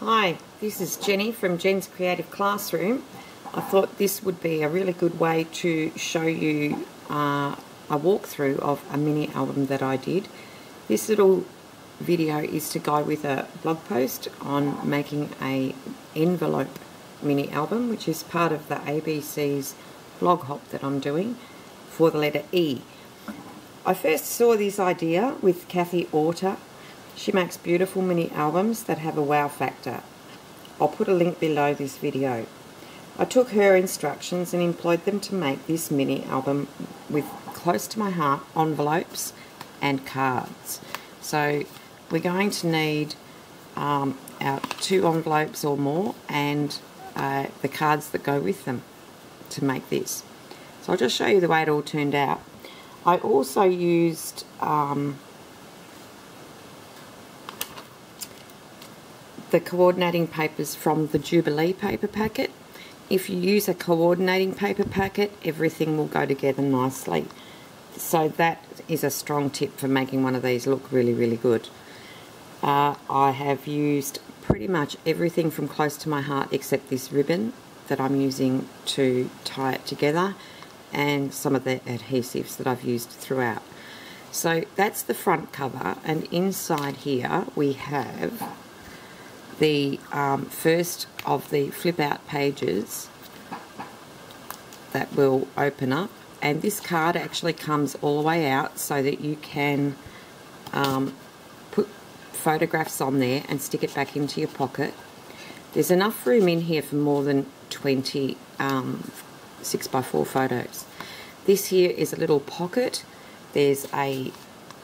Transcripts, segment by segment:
Hi, this is Jenny from Jen's Creative Classroom. I thought this would be a really good way to show you a walkthrough of a mini album that I did. This little video is to go with a blog post on making a envelope mini album, which is part of the ABC's blog hop that I'm doing for the letter E. I first saw this idea with Kathy Orter. She makes beautiful mini albums that have a wow factor. I'll put a link below this video. I took her instructions and employed them to make this mini album with close to my heart envelopes and cards. So we're going to need our 2 envelopes or more and the cards that go with them to make this. So I'll just show you the way it all turned out. I also used the coordinating papers from the Jubilee paper packet. If you use a coordinating paper packet, everything will go together nicely. So that is a strong tip for making one of these look really, really good. I have used pretty much everything from close to my heart except this ribbon that I'm using to tie it together, and some of the adhesives that I've used throughout. So that's the front cover, and inside here we have the first of the flip out pages that will open up, and this card actually comes all the way out so that you can put photographs on there and stick it back into your pocket. There's enough room in here for more than 20 6x4 photos. This here is a little pocket. There's a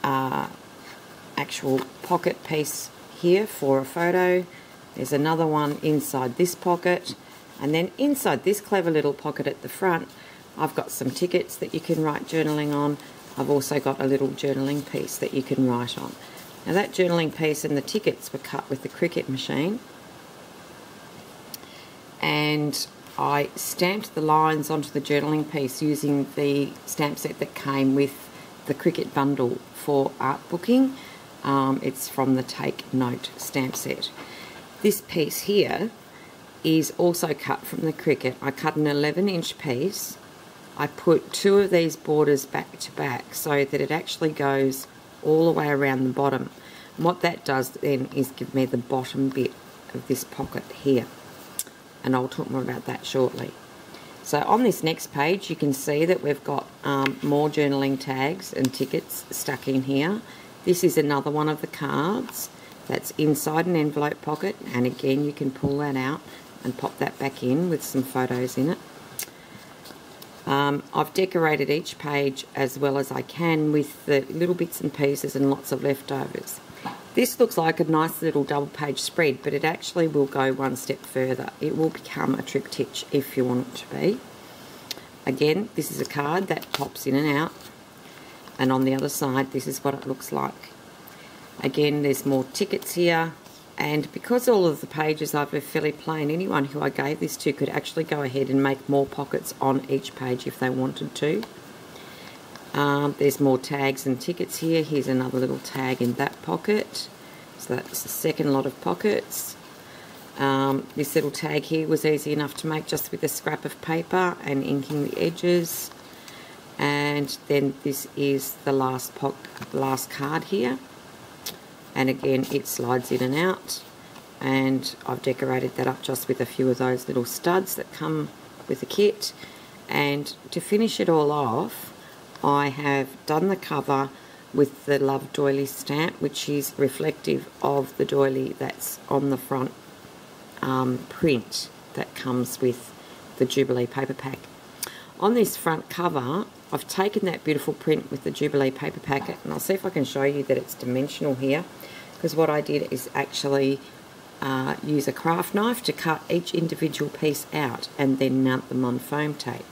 actual pocket piece here for a photo. There's another one inside this pocket, and then inside this clever little pocket at the front I've got some tickets that you can write journaling on. I've also got a little journaling piece that you can write on. Now that journaling piece and the tickets were cut with the Cricut machine, and I stamped the lines onto the journaling piece using the stamp set that came with the Cricut bundle for art booking. It's from the Take Note stamp set. This piece here is also cut from the Cricut. I cut an 11-inch piece. I put 2 of these borders back to back so that it actually goes all the way around the bottom. And what that does then is give me the bottom bit of this pocket here, and I'll talk more about that shortly. So on this next page you can see that we've got more journaling tags and tickets stuck in here. This is another one of the cards that's inside an envelope pocket, and again you can pull that out and pop that back in with some photos in it. I've decorated each page as well as I can with the little bits and pieces and lots of leftovers. This looks like a nice little double page spread, but it actually will go one step further. It will become a triptych if you want it to be. Again, this is a card that pops in and out, and on the other side this is what it looks like. Again, there's more tickets here, and because all of the pages are fairly plain, anyone who I gave this to could actually go ahead and make more pockets on each page if they wanted to. There's more tags and tickets here. Here's another little tag in that pocket. So that's the second lot of pockets. This little tag here was easy enough to make just with a scrap of paper and inking the edges. And then this is the last card here. And again, it slides in and out. And I've decorated that up just with a few of those little studs that come with the kit. And to finish it all off, I have done the cover with the Love Doily stamp, which is reflective of the doily that's on the front print that comes with the Jubilee paper pack. On this front cover, I've taken that beautiful print with the Jubilee paper packet, and I'll see if I can show you that it's dimensional here, because what I did is actually use a craft knife to cut each individual piece out and then mount them on foam tape.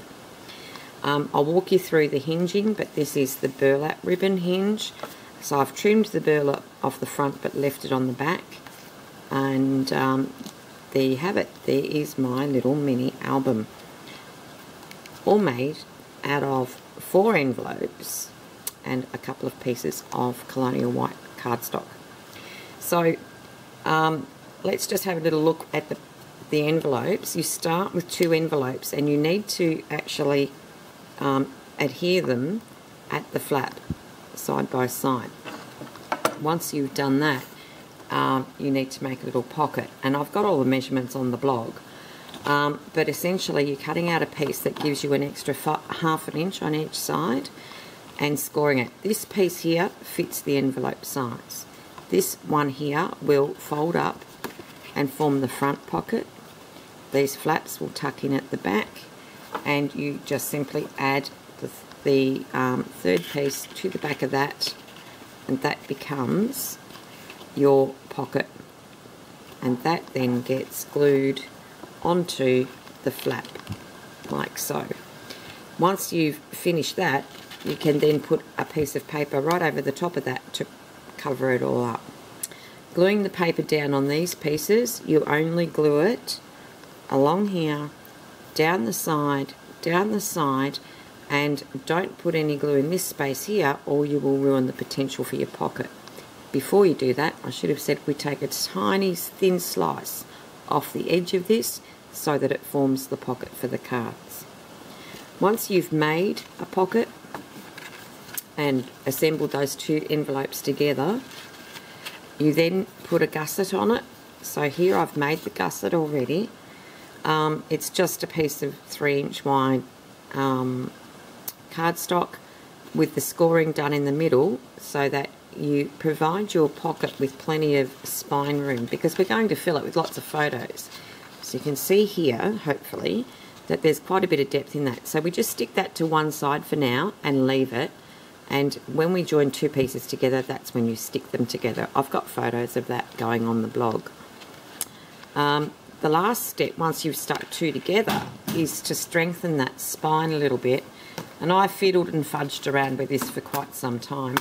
I'll walk you through the hinging, but this is the burlap ribbon hinge. So I've trimmed the burlap off the front but left it on the back, and there you have it. There is my little mini album, all made out of 4 envelopes and a couple of pieces of colonial white cardstock. So let's just have a little look at the envelopes. You start with 2 envelopes and you need to actually adhere them at the flap side by side. Once you've done that, you need to make a little pocket, and I've got all the measurements on the blog, but essentially you're cutting out a piece that gives you an extra ½ an inch on each side and scoring it. This piece here fits the envelope size. This one here will fold up and form the front pocket. These flaps will tuck in at the back, and you just simply add the third piece to the back of that, and that becomes your pocket, and that then gets glued onto the flap like so. Once you've finished that, you can then put a piece of paper right over the top of that to cover it all up. Gluing the paper down on these pieces, you only glue it along here, down the side, and don't put any glue in this space here or you will ruin the potential for your pocket. Before you do that, I should have said we take a tiny thin slice off the edge of this so that it forms the pocket for the cards. Once you've made a pocket and assembled those 2 envelopes together, you then put a gusset on it. So here I've made the gusset already. It's just a piece of 3-inch wide cardstock with the scoring done in the middle so that you provide your pocket with plenty of spine room, because we're going to fill it with lots of photos. So you can see here, hopefully, that there's quite a bit of depth in that. So we just stick that to one side for now and leave it. And when we join 2 pieces together, that's when you stick them together. I've got photos of that going on the blog. The last step, once you've stuck 2 together, is to strengthen that spine a little bit. And I fiddled and fudged around with this for quite some time.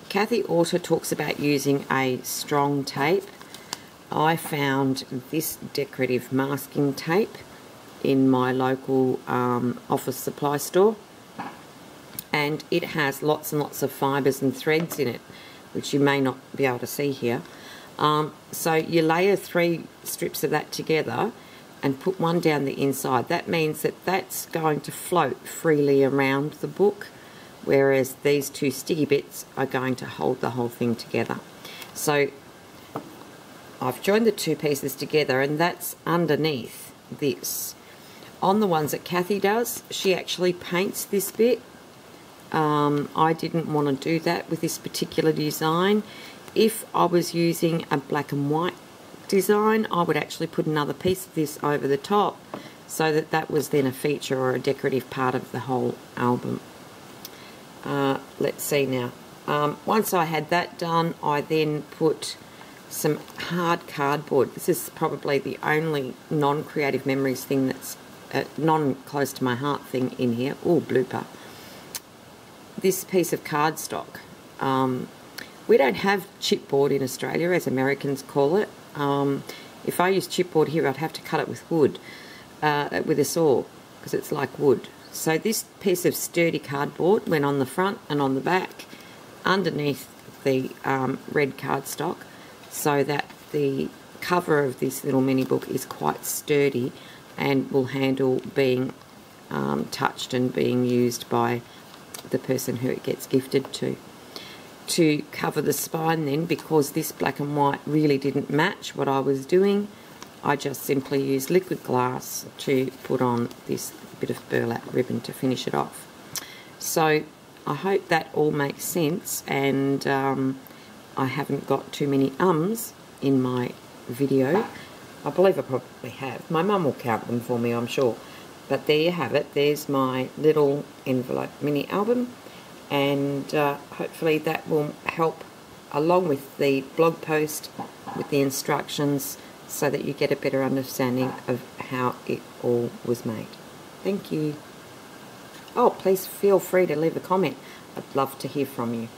Kathy Orta talks about using a strong tape. I found this decorative masking tape in my local office supply store, and it has lots and lots of fibres and threads in it, which you may not be able to see here. So you layer 3 strips of that together and put one down the inside. That means that that's going to float freely around the book, whereas these 2 sticky bits are going to hold the whole thing together. So I've joined the 2 pieces together, and that's underneath this. On the ones that Kathy does, she actually paints this bit. I didn't want to do that with this particular design. If I was using a black and white design, I would actually put another piece of this over the top so that that was then a feature or a decorative part of the whole album. Let's see now. Once I had that done, I then put some hard cardboard. This is probably the only non-creative memories thing that's non-close to my heart thing in here. Oh, blooper. This piece of cardstock. We don't have chipboard in Australia, as Americans call it. If I use chipboard here, I'd have to cut it with wood, with a saw, because it's like wood. So this piece of sturdy cardboard went on the front and on the back, underneath the red cardstock, so that the cover of this little mini book is quite sturdy and will handle being touched and being used by the person who it gets gifted to. To cover the spine then, because this black and white really didn't match what I was doing, I just simply used liquid glass to put on this bit of burlap ribbon to finish it off. So I hope that all makes sense, and I haven't got too many ums in my video. I believe I probably have. My mum will count them for me, I'm sure. But there you have it. There's my little envelope mini album, and hopefully that will help, along with the blog post with the instructions, so that you get a better understanding of how it all was made. Thank you. Oh, please feel free to leave a comment. I'd love to hear from you.